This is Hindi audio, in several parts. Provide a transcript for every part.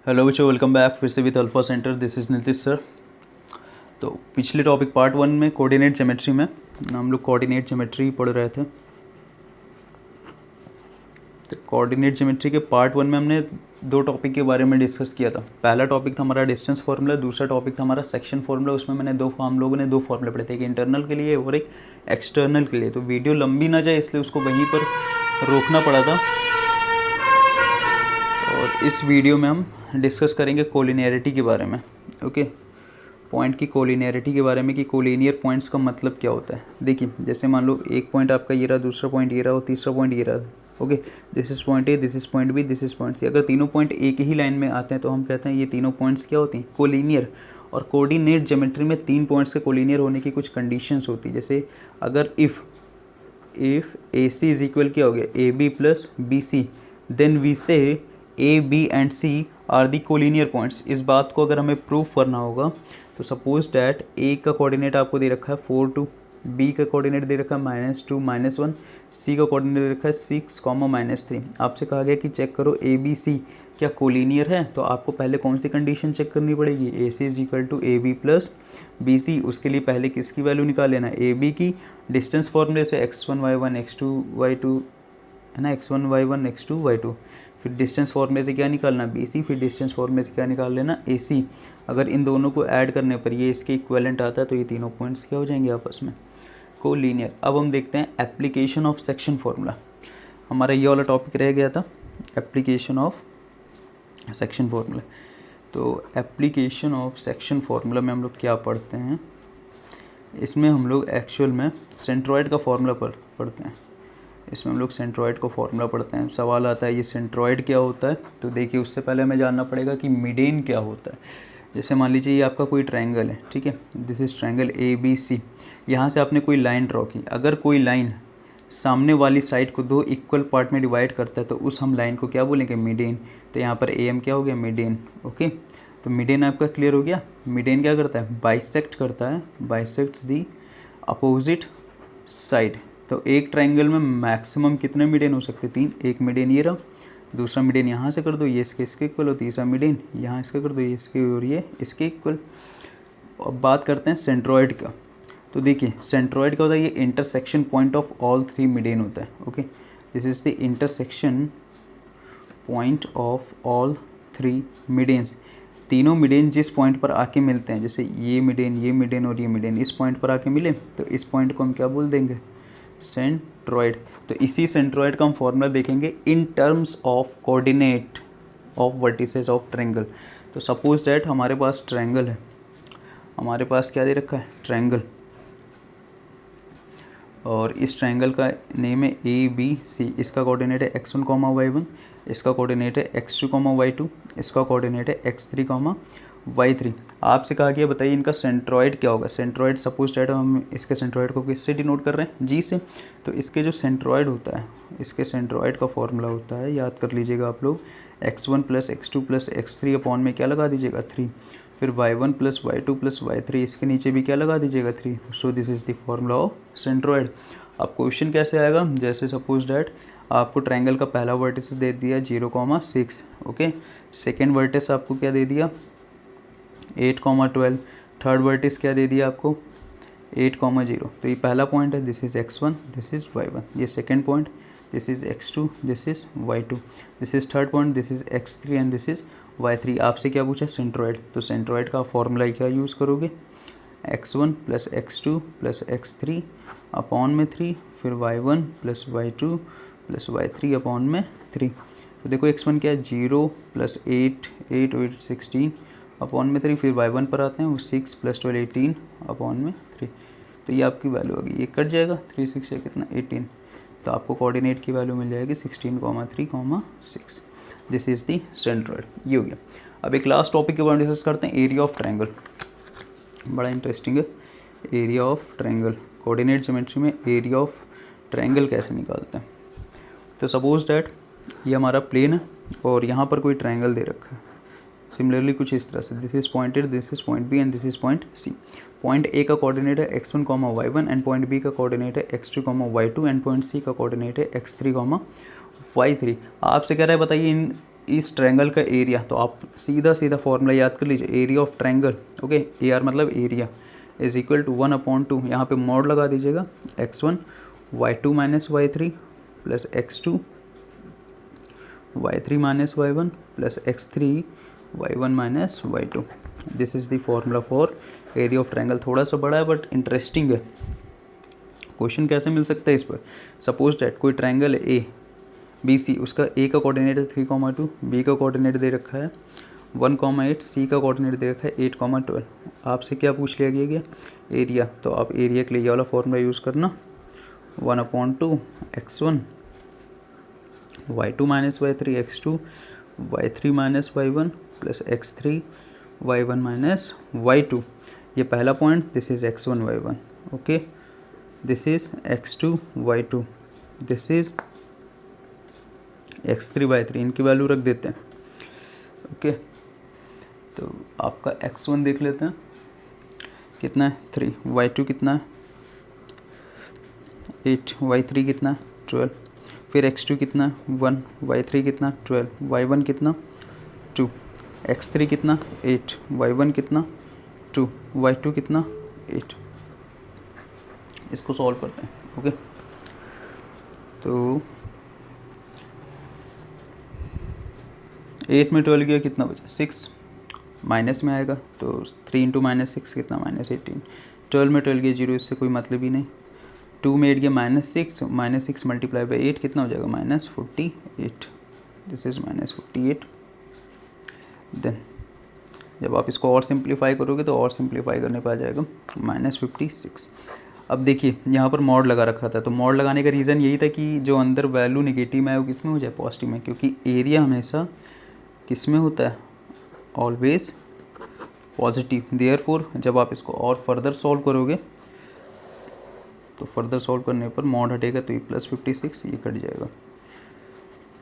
हेलो बच्चों, वेलकम बैक फिर से with alpha centre. This is Nitish sir. तो पिछले टॉपिक पार्ट 1 में कोऑर्डिनेट ज्योमेट्री में हम लोग कोऑर्डिनेट ज्योमेट्री पढ़ रहे थे। तो कोऑर्डिनेट ज्योमेट्री के पार्ट 1 में हमने दो टॉपिक के बारे में डिस्कस किया था। पहला टॉपिक था हमारा डिस्टेंस फार्मूला, दूसरा टॉपिक था हमारा सेक्शन फार्मूला। उसमें हम लोगों ने दो फार्मूले पढ़े थे, एक इंटरनल के लिए और एक एक्सटर्नल के लिए। तो वीडियो लंबी ना जाए इसलिए उसको वहीं पर रोकना पड़ा था। और इस वीडियो में हम डिस्कस करेंगे कोलिनियरिटी के बारे में। ओके, पॉइंट की कोलिनियरिटी के बारे में कि कोलिनियर पॉइंट्स का मतलब क्या होता है। देखिए, जैसे मान लो एक पॉइंट आपका ये रहा, दूसरा पॉइंट ये रहा और तीसरा पॉइंट ये रहा। Okay, this is point A, this is point B, this is point C. अगर तीनों पॉइंट एक ही लाइन में आते हैं तो हम कहते हैं ये तीनों पॉइंट्स क्या होती हैं, कोलिनियर। और कोऑर्डिनेट ज्योमेट्री में तीन पॉइंट्स के कोलिनियर होने की कुछ कंडीशंस होती है। जैसे अगर if A C is equal क्या हो गया, A B plus B C, then we say A B and C are the collinear points. इस बात को अगर हमें प्रूव करना होगा तो सपोज डैट ए का कोऑर्डिनेट आपको दे रखा है 4 2, बी का कोऑर्डिनेट दे रखा है -2 -1, सी का कोऑर्डिनेट दे रखा है 6, -3। आपसे कहा गया कि चेक करो ए बी सी क्या कोलिनियर है। तो आपको पहले कौन सी कंडीशन चेक करनी पड़ेगी, A C is equal to A B plus B C. उसके लिए पहले किसकी वैल्यू निकाल लेना, ए बी की। डिस्टेंस फॉर्मूले से x1 y1 x2 y2 है ना, x1 y1 x2 y2। फिर डिस्टेंस फॉर्मूले से क्या निकालना, बी सी। फिर डिस्टेंस फॉर्मूले से क्या निकाल लेना, ए सी। अगर इन दोनों को ऐड करने पर ये इसके इक्विवेलेंट आता है तो ये तीनों पॉइंट्स क्या हो जाएंगे आपस में, कोलिनियर। अब हम देखते हैं एप्लीकेशन ऑफ सेक्शन फार्मूला। हमारा ये वाला टॉपिक रह गया था, एप्लीकेशन ऑफ सेक्शन फार्मूला। तो एप्लीकेशन ऑफ सेक्शन फार्मूला में हम लोग क्या पढ़ते हैं, इसमें हम लोग एक्चुअल में सेंट्रॉइड का फार्मूला पढ़ते हैं। इसमें हम लोग सेंट्रॉइड का फार्मूला पढ़ते हैं। सवाल आता है ये सेंट्रॉइड क्या होता है। तो देखिए, उससे पहले हमें जानना पड़ेगा कि मिडेन क्या होता है। जैसे मान लीजिए ये आपका कोई ट्रायंगल है, ठीक है, this is triangle A B C. यहाँ से आपने कोई लाइन ड्रॉ की। अगर कोई लाइन सामने वाली साइड को दो इक्वल पार्ट में डिवाइड करता है तो उस हम लाइन को क्या बोलेंगे, मिडेन। तो यहाँ पर ए एम क्या हो गया, मिडेन। ओके, तो मिडेन आपका क्लियर हो गया। मिडेन क्या करता है, बाइसेक्ट करता है, बाइसेक्ट्स दी अपोजिट साइड। तो एक ट्रायंगल में मैक्सिमम कितने मिडेन हो सकते हैं, 3। एक मिडेन ये रहा, दूसरा मिडेन यहाँ से कर दो, ये इसके इक्वल, और तीसरा मिडेन यहाँ इसका कर दो, ये इसके और ये इसके इक्वल। अब बात करते हैं सेंट्रॉइड का। तो देखिए, सेंट्रॉइड का होता है ये इंटरसेक्शन पॉइंट ऑफ ऑल 3 मिडेन होता है। Okay, this is the intersection point of all 3 मिडेन्स। तीनों मिडेन जिस पॉइंट पर आके मिलते हैं, जैसे ये मिडेन और ये मिडेन इस पॉइंट पर आके मिले तो इस पॉइंट को हम क्या बोल देंगे, सेंट्रॉइड। तो इसी सेंट्रॉइड का हम फॉर्मूला देखेंगे in terms of coordinate of vertices of triangle. तो सपोज दैट हमारे पास ट्रायंगल है, हमारे पास क्या दे रखा है, ट्रायंगल। और इस ट्रायंगल का नेम है ए बी सी। इसका कोऑर्डिनेट है x1, y1, इसका कोऑर्डिनेट है x2, y2, इसका कोऑर्डिनेट है x3, y3। आपसे कहा गया बताइए इनका सेंट्रॉइड क्या होगा। सेंट्रॉइड सपोज डेट हम इसके सेंट्रॉइड को किससे डिनोट कर रहे हैं, जी से। तो इसके जो सेंट्रॉइड होता है, इसके सेंट्रॉइड का फॉर्मूला होता है, याद कर लीजिएगा आप लोग, x1 + x2 + x3 अपॉन में क्या लगा दीजिएगा, 3। फिर y1 + y2 + y3, इसके नीचे भी क्या लगा दीजिएगा, 3। So this is the formula of centroid. अब क्वेश्चन कैसे आएगा, जैसे सपोज डैट आपको ट्रायंगल का पहला वर्टिस दे दिया 0,6। ओके, सेकेंड वर्टिस आपको क्या दे दिया, 8,12। थर्ड वर्टिस क्या दे दिया आपको, 8,0। तो ये पहला पॉइंट है, this is x1, this is y1। ये second point, this is x2, this is y2। This is third point, this is x3 and this is y3। आपसे क्या पूछा, सेंट्रॉइड। तो सेंट्रॉइड का फॉर्मूला क्या यूज़ करोगे, x1 + x2 + x3 अपॉन में 3, फिर y1 + y2 + y3 अपॉन में 3। तो देखो x1 क्या है, 0 + 8 8 8 16 अपॉन में 3। फिर y1 पर आते हैं, वो 6 + 12 18 अपॉन में 3। तो ये आपकी वैल्यू होगी, ये कट जाएगा, 3 6 है कितना, 18। तो आपको कोऑर्डिनेट की वैल्यू मिल जाएगी 16,3, 6। This is the centroid. ये हो गया। अब एक लास्ट टॉपिक के बारे में डिस्कस करते हैं, एरिया ऑफ ट्रायंगल। बड़ा इंटरेस्टिंग है area of triangle. Coordinate geometry में एरिया ऑफ ट्रायंगल कैसे निकालते हैं। तो सपोज डैट ये हमारा प्लेन है और यहाँ पर कोई ट्रायंगल दे रखा है। सिमिलरली कुछ इस तरह से, this is point A, this is point B and this is point C. Point A का कोऑर्डिनेट है x1, y1 and point B का कोऑर्डिनेट है x2, y2 एंड पॉइंट सी का कोऑर्डिनेट है x3, y3। आपसे कह रहा है बताइए इन इस ट्रायंगल का एरिया, तो आप सीधा सीधा फॉर्मूला याद कर लीजिए, area of triangle, okay, A R मतलब एरिया, इज इक्वल टू 1/2, यहाँ पे मॉड लगा दीजिएगा, x1 y2 minus y3 plus x2 y3 minus y1 plus x3 y1 minus y2। This is the formula for area of triangle. थोड़ा सा बड़ा है बट इंटरेस्टिंग है। क्वेश्चन कैसे मिल सकता है इस पर? सपोज डैट कोई ट्रायंगल है ए बी सी, उसका ए का कोऑर्डिनेट है 3,2, बी का कोऑर्डिनेट दे रखा है 1,8, सी का कोऑर्डिनेट दे रखा है 8,12। आपसे क्या पूछ लिया गया एरिया, तो आप एरिया के लिए ये वाला फॉर्मूला यूज़ करना, 1/2 x1 y2 minus y3 x2 y3 minus y1 plus x3 y1 minus y2। ये पहला point, this is x1 y1, okay, this is x2 y2, this is x3 y3, इनकी वैल्यू रख देते हैं, ओके। तो आपका x1 देख लेते हैं कितना है 3, y2 कितना है 8, y3 कितना है 12, फिर x2 कितना है 1, y3 कितना 12, y1 कितना 2, x3 कितना 8, y1 कितना 2, y2 कितना 8। इसको सॉल्व करते हैं, ओके। तो 8 में 12 गया कितना बचा 6, माइनस में आएगा तो 3 इंटू माइनस 6 कितना -18, 12 में 12 गया 0, इससे कोई मतलब ही नहीं। 2 में 8 गया -6 मल्टीप्लाई बाई 8 कितना हो जाएगा -48, दिस इज़ -48। देन जब आप इसको और सिंप्लीफाई करोगे तो और सिंप्लीफाई करने पर आ जाएगा -56। अब देखिए यहाँ पर मॉड लगा रखा था, तो मॉड लगाने का रीज़न यही था कि जो अंदर वैल्यू नेगेटिव में है वो किस में हो जाए, पॉजिटिव में, क्योंकि एरिया हमेशा किस में होता है, ऑलवेज पॉजिटिव। देयरफॉर जब आप इसको और फर्दर सॉल्व करोगे तो फर्दर सॉल्व करने पर मॉड हटेगा तो ये +56 ये कट जाएगा।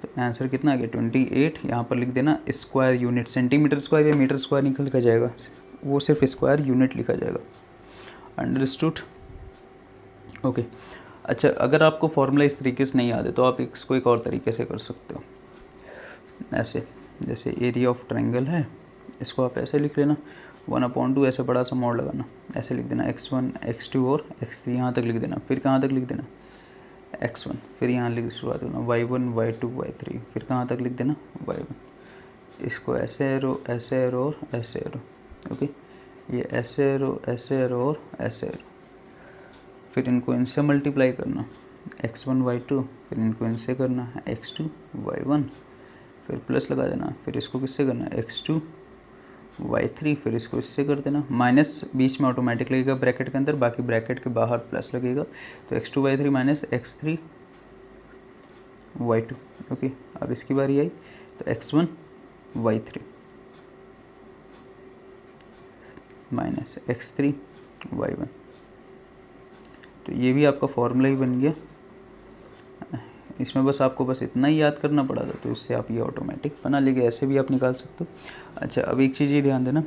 तो आंसर कितना आ गया 28। यहाँ पर लिख देना स्क्वायर यूनिट, सेंटीमीटर स्क्वायर या मीटर स्क्वायर नहीं लिखा जाएगा, वो सिर्फ स्क्वायर यूनिट लिखा जाएगा। Understood, okay. अच्छा, अगर आपको फॉर्मूला इस तरीके से नहीं याद है तो आप इसको एक और तरीके से कर सकते हो, ऐसे, जैसे एरिया ऑफ ट्रायंगल है, इसको आप ऐसे लिख लेना 1/2, ऐसे बड़ा सा मॉड लगाना, ऐसे लिख देना x1 x2 और x3 यहाँ तक लिख देना, फिर कहाँ तक लिख देना x1, फिर यहाँ लिख शुरुआत करना y1 y2 y3, फिर कहाँ तक लिख देना y1। इसको ऐसे एरो और ऐसे एरो, ओके, ये ऐसे एरो और ऐसे एरो, फिर इनको इनसे मल्टीप्लाई करना x1 y2, फिर इनको इनसे करना x2 y1, फिर प्लस लगा देना, फिर इसको किससे करना x2 y3, फिर इसको इससे कर देना, माइनस बीच में ऑटोमेटिक लगेगा ब्रैकेट के अंदर, बाकी ब्रैकेट के बाहर प्लस लगेगा, तो x2 y3 minus x3 y2, okay. अब इसकी बारी आई तो x1 y3 minus x3 y1, तो ये भी आपका फॉर्मूला ही बन गया। इसमें बस आपको बस इतना ही याद करना पड़ा था, तो इससे आप ये ऑटोमेटिक बना लेंगे, ऐसे भी आप निकाल सकते हो। अच्छा, अब एक चीज़ ये ध्यान देना,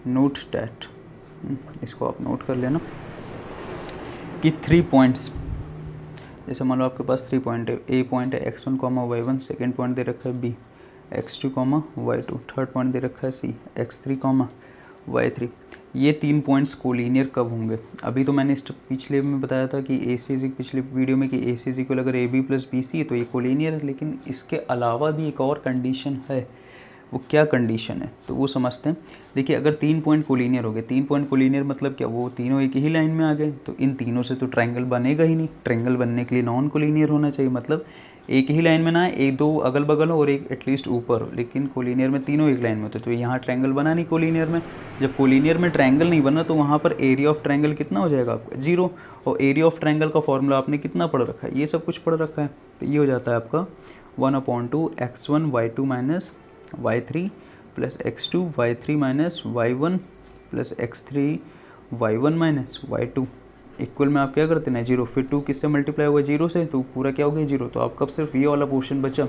नोट डैट, इसको आप नोट कर लेना कि 3 पॉइंट्स, जैसे मान लो आपके पास 3 पॉइंट है, ए पॉइंट है x1, y1, सेकेंड पॉइंट दे रखा है b, x2, y2, third point दे रखा है c, x3, y3। ये 3 पॉइंट्स कोलिनियर कब होंगे? अभी तो मैंने इस पिछले में बताया था कि ए सी पिछले वीडियो में कि ए सी इक्वल अगर A B plus B C है तो ये कोलिनियर है, लेकिन इसके अलावा भी एक और कंडीशन है। वो क्या कंडीशन है तो वो समझते हैं। देखिए, अगर 3 पॉइंट कोलिनियर हो गए, 3 पॉइंट कोलिनियर मतलब क्या, वो तीनों एक ही लाइन में आ गए, तो इन तीनों से तो ट्रायंगल बनेगा ही नहीं। ट्रायंगल बनने के लिए नॉन कोलिनियर होना चाहिए, मतलब एक ही लाइन में ना एक दो अगल बगल हो और एक एटलीस्ट ऊपर हो, लेकिन कोलिनियर में तीनों एक लाइन में होते, तो यहाँ ट्रायंगल बना नहीं कोलिनियर में। जब कोलिनियर में ट्रायंगल नहीं बना तो वहाँ पर एरिया ऑफ ट्रायंगल कितना हो जाएगा आपका 0, और एरिया ऑफ ट्रायंगल का फॉर्मूला आपने कितना पढ़ रखा है, ये सब कुछ पढ़ रखा है, तो ये हो जाता है आपका 1/2 x1 y2 minus y3 plus x2 y3 minus y1 plus x3 y1 minus y2 equal में आप क्या करते हैं 0, फिर 2 किससे मल्टीप्लाई हुआ 0 से, तो पूरा क्या हो गया 0। तो आपका सिर्फ ये वाला पोर्शन बचा,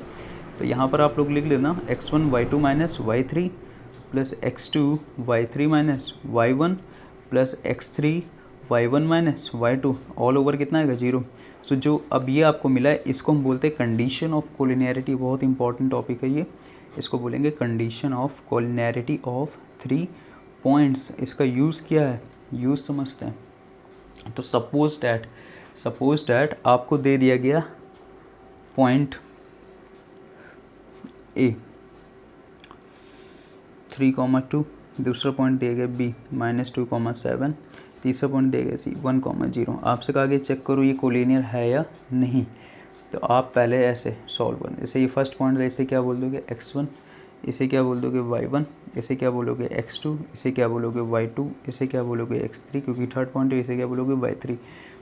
तो यहाँ पर आप लोग लिख लेना x1 y2 minus y3 plus x2 y3 minus y1 plus x3 y1 minus y2 all over कितना आएगा 0। सो जो अब ये आपको मिला है इसको हम बोलते हैं कंडीशन ऑफ कोलिनियरिटी। बहुत इंपॉर्टेंट टॉपिक है ये, इसको बोलेंगे condition of collinearity of 3 points. इसका यूज़ क्या है, यूज़ समझते हैं। तो सपोज डैट आपको दे दिया गया पॉइंट ए 3,2, दूसरा पॉइंट दिया गया बी -2,7, तीसरा पॉइंट दिया गया सी 1,0। आपसे कहा गया चेक करो ये कोलिनियर है या नहीं। तो आप पहले ऐसे सॉल्व करें। जैसे ये फर्स्ट पॉइंट है, इसे क्या बोल दोगे x1, इसे क्या बोल दोगे y1, इसे क्या बोलोगे x2, इसे क्या बोलोगे y2, इसे क्या बोलोगे x3, क्योंकि थर्ड पॉइंट है, इसे क्या बोलोगे y3।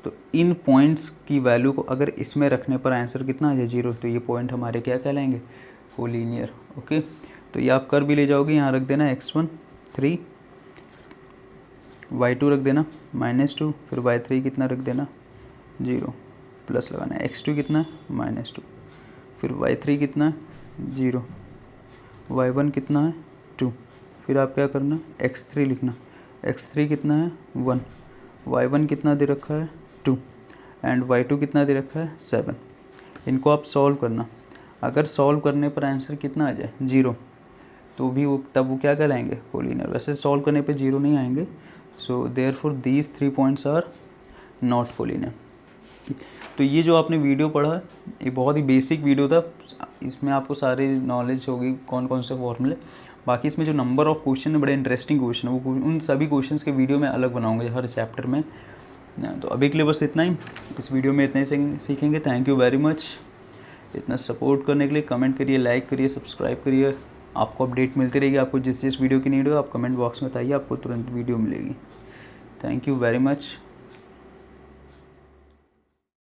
तो इन पॉइंट्स की वैल्यू को अगर इसमें रखने पर आंसर कितना आ जाए 0, तो ये पॉइंट हमारे क्या कहलाएंगे, कोलिनियर। ओके, तो ये आप कर भी ले जाओगे, यहाँ रख देना x1 3, y2 रख देना -2, फिर y3 कितना रख देना 0, प्लस लगाना है, x2 कितना है -2, फिर y3 कितना है 0, y1 कितना है 2, फिर आप क्या करना x3 लिखना, x3 कितना है 1, y1 कितना दे रखा है 2 एंड y2 कितना दे रखा है 7। इनको आप सॉल्व करना। अगर सॉल्व करने पर आंसर कितना आ जाए 0, तो भी वो क्या कहलाएंगे, कोलिनियर। वैसे सॉल्व करने पे 0 नहीं आएंगे। So therefore these 3 points are not collinear. तो ये जो आपने वीडियो पढ़ा, ये बहुत ही बेसिक वीडियो था। इसमें आपको सारी नॉलेज होगी कौन कौन से फॉर्मूले। बाकी इसमें जो नंबर ऑफ क्वेश्चन है बड़े इंटरेस्टिंग क्वेश्चन है, वो उन सभी क्वेश्चंस के वीडियो मैं अलग बनाऊंगा हर चैप्टर में। तो अभी के लिए बस इतना ही, इस वीडियो में इतना ही सीखेंगे। थैंक यू वेरी मच इतना सपोर्ट करने के लिए। कमेंट करिए, लाइक करिए, सब्सक्राइब करिए। आपको अपडेट मिलती रहेगी। आपको जिस वीडियो की नीड हो आप कमेंट बॉक्स में बताइए, आपको तुरंत वीडियो मिलेगी। Thank you very much.